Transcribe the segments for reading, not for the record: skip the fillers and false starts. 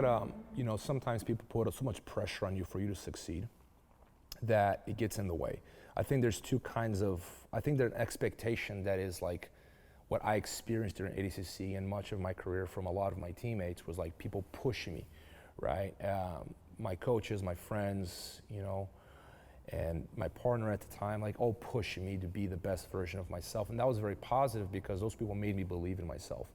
that, sometimes people put so much pressure on you for you to succeed that it gets in the way. I think there's two kinds of, I think there's an expectation that is like what I experienced during ADCC and much of my career from a lot of my teammates was like people pushing me, right? My coaches, my friends, and my partner at the time, like all pushing me to be the best version of myself. And that was very positive because those people made me believe in myself.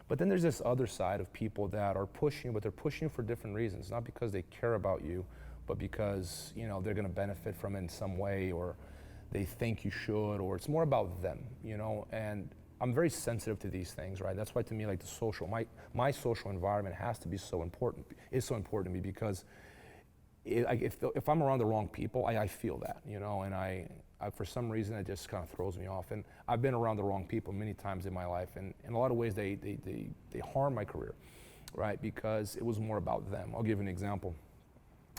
But then there's this other side of people that are pushing you, but they're pushing you for different reasons, not because they care about you, but because they're going to benefit from it in some way, or they think you should, or it's more about them, and I'm very sensitive to these things, right? That's why to me, like my social environment has to be so important, is so important to me, because if I'm around the wrong people, I feel that, and I for some reason it just kind of throws me off. And I've been around the wrong people many times in my life, and in a lot of ways they harm my career, right? Because it was more about them. I'll give you an example.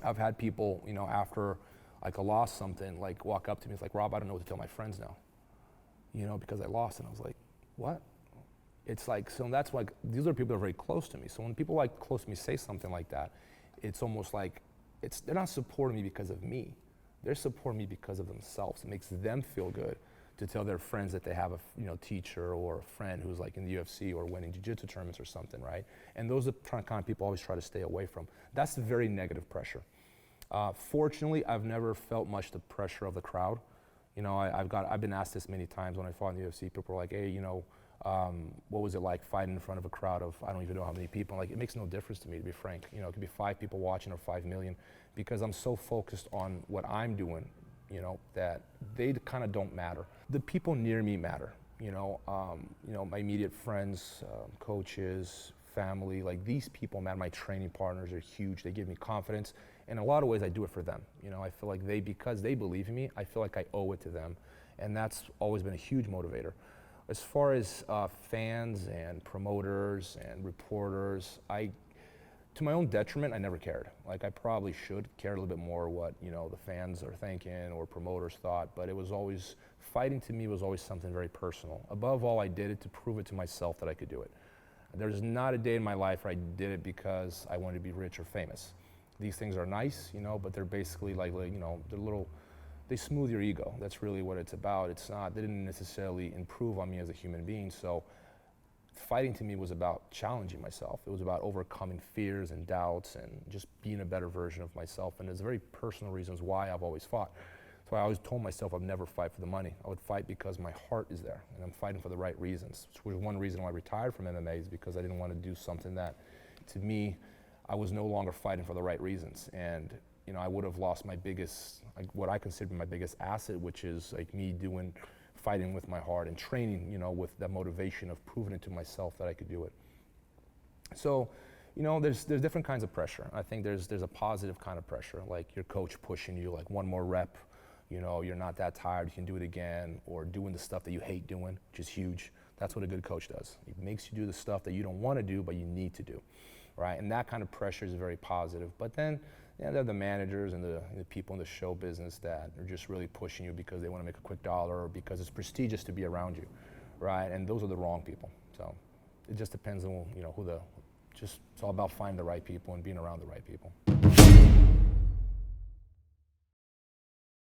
I've had people, after like I lost something, like walk up to me, it's like, Rob, I don't know what to tell my friends now, because I lost. And I was like, what? It's like, so that's like, these are people that are very close to me. So when people like close to me say something like that, it's almost like, they're not supporting me because of me. They're supporting me because of themselves. It makes them feel good to tell their friends that they have a teacher or a friend who's like in the UFC or winning jiu-jitsu tournaments or something, right? And those are the kind of people I always try to stay away from. That's very negative pressure. Fortunately, I've never felt much the pressure of the crowd. I've been asked this many times when I fought in the UFC. People are like, hey, what was it like fighting in front of a crowd of I don't even know how many people? I'm like, it makes no difference to me, to be frank. It could be 5 people watching or 5 million, because I'm so focused on what I'm doing, that they kind of don't matter. The people near me matter. My immediate friends, coaches, family, like these people matter. My training partners are huge. They give me confidence. In a lot of ways, I do it for them. I feel like because they believe in me, I feel like I owe it to them. And that's always been a huge motivator. As far as fans and promoters and reporters, to my own detriment, I never cared. Like I probably should care a little bit more what the fans are thinking or promoters thought, but it was always, fighting to me was always something very personal. Above all, I did it to prove it to myself that I could do it. There's not a day in my life where I did it because I wanted to be rich or famous. These things are nice, but they're basically like they're little, they smooth your ego. That's really what it's about. It's not, they didn't necessarily improve on me as a human being. So fighting to me was about challenging myself. It was about overcoming fears and doubts and just being a better version of myself. And there's very personal reasons why I've always fought. So I always told myself I'd never fight for the money. I would fight because my heart is there and I'm fighting for the right reasons. Which was one reason why I retired from MMA, is because I didn't want to do something that, to me, I was no longer fighting for the right reasons. And I would have lost my biggest, like what I consider my biggest asset, which is like me fighting with my heart and training, with that motivation of proving it to myself that I could do it. So, there's different kinds of pressure. I think there's a positive kind of pressure, like your coach pushing you, like one more rep, you're not that tired, you can do it again, or doing the stuff that you hate doing, which is huge. That's what a good coach does. He makes you do the stuff that you don't want to do, but you need to do, right? And that kind of pressure is very positive. But then, there are the managers and the people in the show business that are just really pushing you because they want to make a quick dollar or because it's prestigious to be around you, right? And those are the wrong people. So it just depends on, it's all about finding the right people and being around the right people.